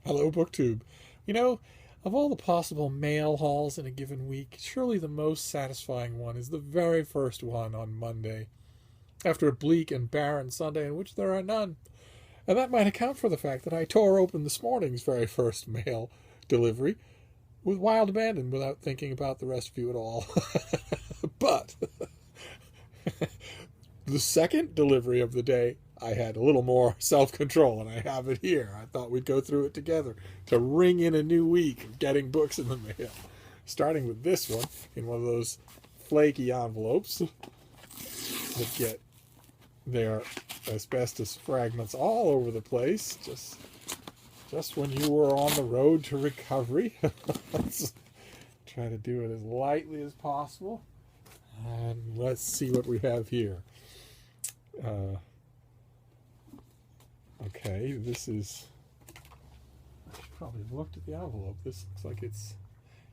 Hello, BookTube. You know, of all the possible mail hauls in a given week, surely the most satisfying one is the very first one on Monday, after a bleak and barren Sunday in which there are none. And that might account for the fact that I tore open this morning's very first mail delivery with wild abandon without thinking about the rest of you at all. But the second delivery of the day, I had a little more self-control, and I have it here. I thought we'd go through it together to ring in a new week of getting books in the mail. Starting with this one in one of those flaky envelopes that get their asbestos fragments all over the place, just when you were on the road to recovery. Let's try to do it as lightly as possible. And let's see what we have here. Okay, this is... I should probably have looked at the envelope. This looks like it's...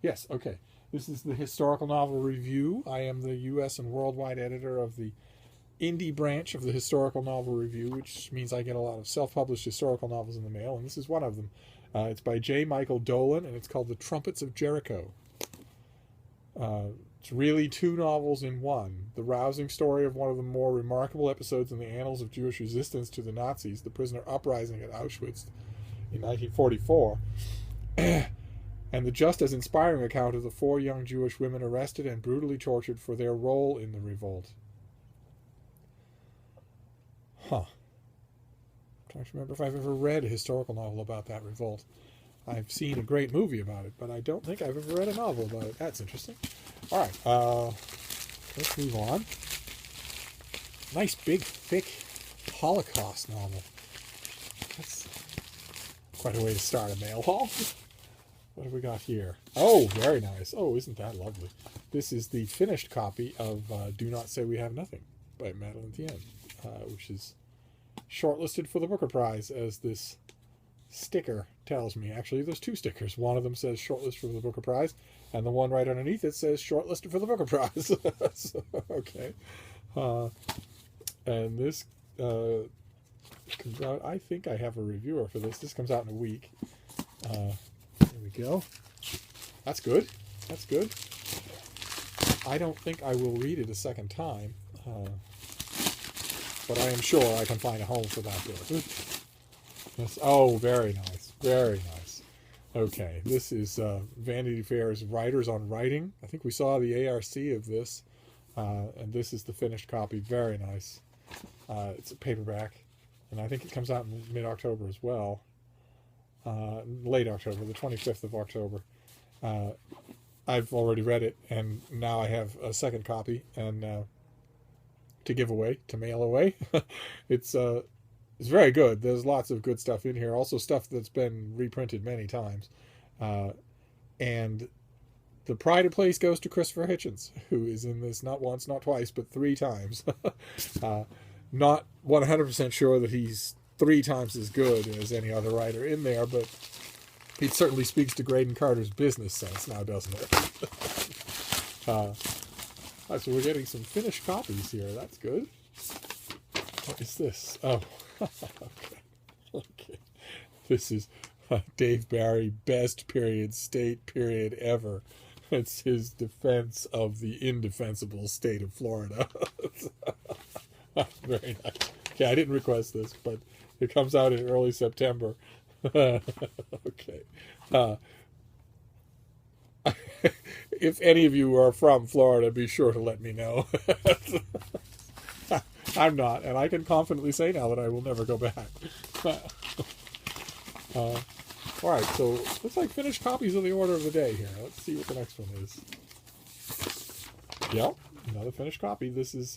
Yes, okay. This is the Historical Novel Review. I am the U.S. and worldwide editor of the indie branch of the Historical Novel Review, which means I get a lot of self-published historical novels in the mail, and this is one of them. It's by J. Michael Dolan, and it's called The Trumpets of Jericho. It's really two novels in one. The rousing story of one of the more remarkable episodes in the annals of Jewish resistance to the Nazis, the prisoner uprising at Auschwitz in 1944, and the just as inspiring account of the 4 young Jewish women arrested and brutally tortured for their role in the revolt. Huh. I'm trying to remember if I've ever read a historical novel about that revolt. I've seen a great movie about it, but I don't think I've ever read a novel about it. That's interesting. All right, let's move on. Nice, big, thick Holocaust novel. That's quite a way to start a mail haul. What have we got here? Oh, very nice. Oh, isn't that lovely? This is the finished copy of Do Not Say We Have Nothing by Madeline Thien, which is shortlisted for the Booker Prize, as this sticker tells me. Actually, there's 2 stickers. One of them says shortlisted for the Booker Prize, and the one right underneath it says shortlisted for the Booker Prize. So, okay. And this comes out, I think I have a reviewer for this. This comes out in a week. There we go. That's good. That's good. I don't think I will read it a second time, but I am sure I can find a home for that book. Yes. Oh, very nice. Very nice. Okay, this is Vanity Fair's Writers on Writing. I think we saw the ARC of this, and this is the finished copy. Very nice. It's a paperback, and I think it comes out in mid-October as well. Late October, the 25th of October. I've already read it, and now I have a second copy, and to give away, to mail away. It's very good. There's lots of good stuff in here. Also stuff that's been reprinted many times. And the pride of place goes to Christopher Hitchens, who is in this not once, not twice, but 3 times. Not 100% sure that he's 3 times as good as any other writer in there, but it certainly speaks to Graydon Carter's business sense now, doesn't it? So we're getting some finished copies here. That's good. What is this? Oh, okay. Okay. This is Dave Barry, best period state period ever. It's his defense of the indefensible state of Florida. Very nice. Yeah, I didn't request this, but it comes out in early September. Okay. If any of you are from Florida, be sure to let me know. I'm not, and I can confidently say now that I will never go back. All right, so looks like finished copies of the order of the day here. Let's see what the next one is. Yep, another finished copy. This is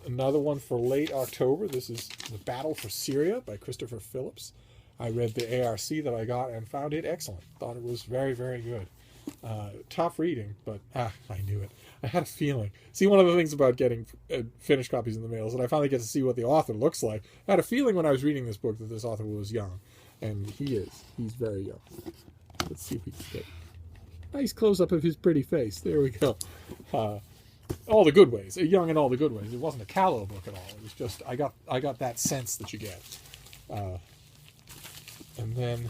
another one for late October. This is The Battle for Syria by Christopher Phillips. I read the ARC that I got and found it excellent. Thought it was very, very good. Tough reading, but I knew it. I had a feeling. See, one of the things about getting finished copies in the mail is that I finally get to see what the author looks like. I had a feeling when I was reading this book that this author was young, and he is. He's very young. Let's see if we can get a nice close-up of his pretty face. There we go. All the good ways. Young in all the good ways. It wasn't a callow book at all. It was just, I got that sense that you get. And then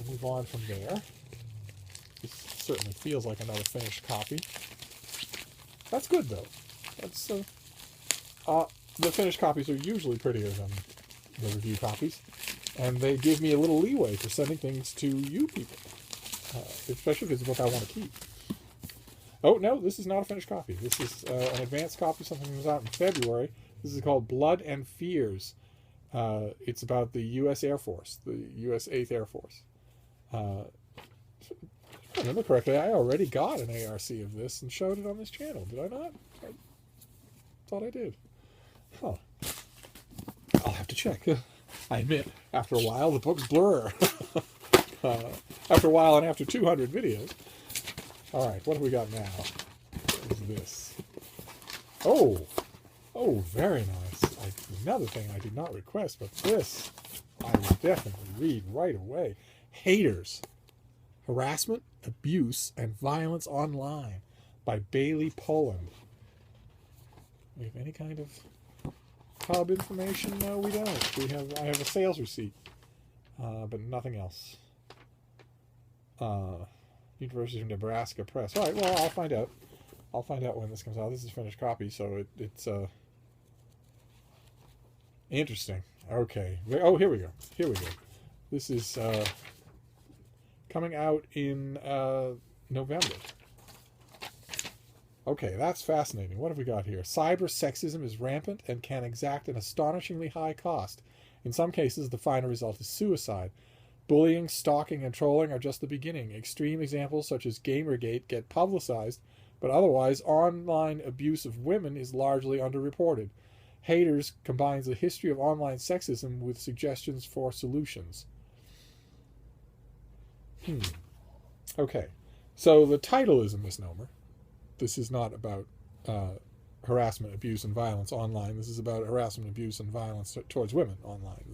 we'll move on from there. This certainly feels like another finished copy. That's good, though. That's the finished copies are usually prettier than the review copies, and they give me a little leeway for sending things to you people, especially if it's a book I want to keep. Oh, no, this is not a finished copy. This is an advanced copy, something that was out in February. This is called Blood and Fears. It's about the U.S. Air Force, the U.S. 8th Air Force. If I remember correctly, I already got an ARC of this and showed it on this channel. Did I not? I thought I did. Huh. I'll have to check. I admit, after a while, the books blur. After a while and after 200 videos. All right, what have we got now? What is this? Oh, very nice. Another thing I did not request, but this I will definitely read right away. Haters. Harassment, Abuse, and Violence Online by Bailey Poland. We have any kind of pub information? No, we don't. I have a sales receipt, but nothing else. University of Nebraska Press. All right, well, I'll find out. I'll find out when this comes out. This is a finished copy, so it's interesting. Okay. Oh, here we go. Here we go. This is coming out in November. Okay, that's fascinating. What have we got here? Cyber sexism is rampant and can exact an astonishingly high cost. In some cases, the final result is suicide. Bullying, stalking, and trolling are just the beginning. Extreme examples such as Gamergate get publicized, but otherwise, online abuse of women is largely underreported. Haters combines a history of online sexism with suggestions for solutions. Okay, so the title is a misnomer. This is not about harassment, abuse, and violence online. This is about harassment, abuse, and violence towards women online.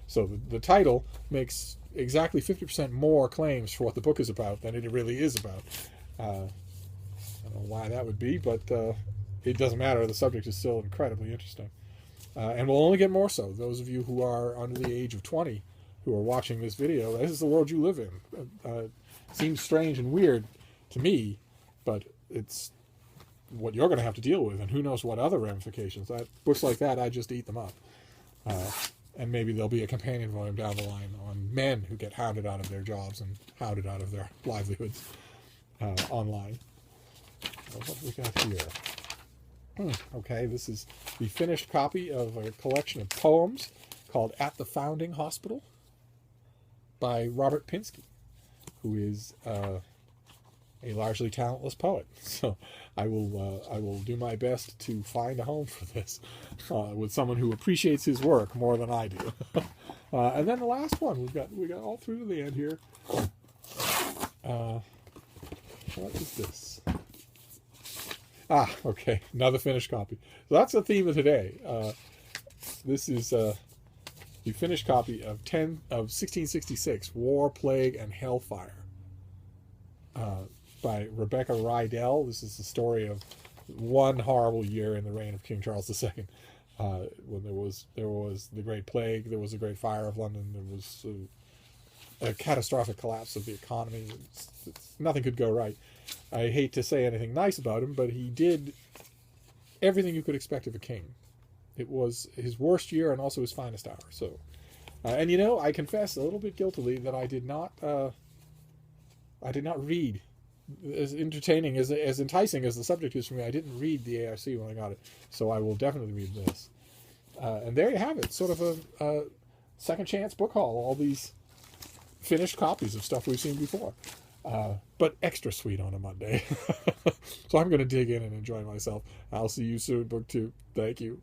So the title makes exactly 50% more claims for what the book is about than it really is about. I don't know why that would be, but it doesn't matter. The subject is still incredibly interesting. And will only get more so. Those of you who are under the age of 20 who are watching this video, this is the world you live in. Seems strange and weird to me, but it's what you're going to have to deal with, and who knows what other ramifications. Books like that, I just eat them up. And maybe there'll be a companion volume down the line on men who get hounded out of their jobs and hounded out of their livelihoods online. What have we got here? Okay, this is the finished copy of a collection of poems called At the Founding Hospital by Robert Pinsky, who is a largely talentless poet. So I will do my best to find a home for this with someone who appreciates his work more than I do. And then the last one, we got all through to the end here. What is this? Okay, another finished copy. So that's the theme of today. This is the finished copy of 1666, War, Plague, and Hellfire, by Rebecca Rydell. This is the story of one horrible year in the reign of King Charles II, when there was the Great Plague, there was the Great Fire of London, there was a catastrophic collapse of the economy. Nothing could go right. I hate to say anything nice about him, but he did everything you could expect of a king. It was his worst year and also his finest hour. So, and I confess a little bit guiltily that I did not read, as entertaining, as enticing as the subject is for me. I didn't read the ARC when I got it, so I will definitely read this. And there you have it, sort of a second chance book haul. All these finished copies of stuff we've seen before, but extra sweet on a Monday. So I'm going to dig in and enjoy myself. I'll see you soon, Book 2. Thank you.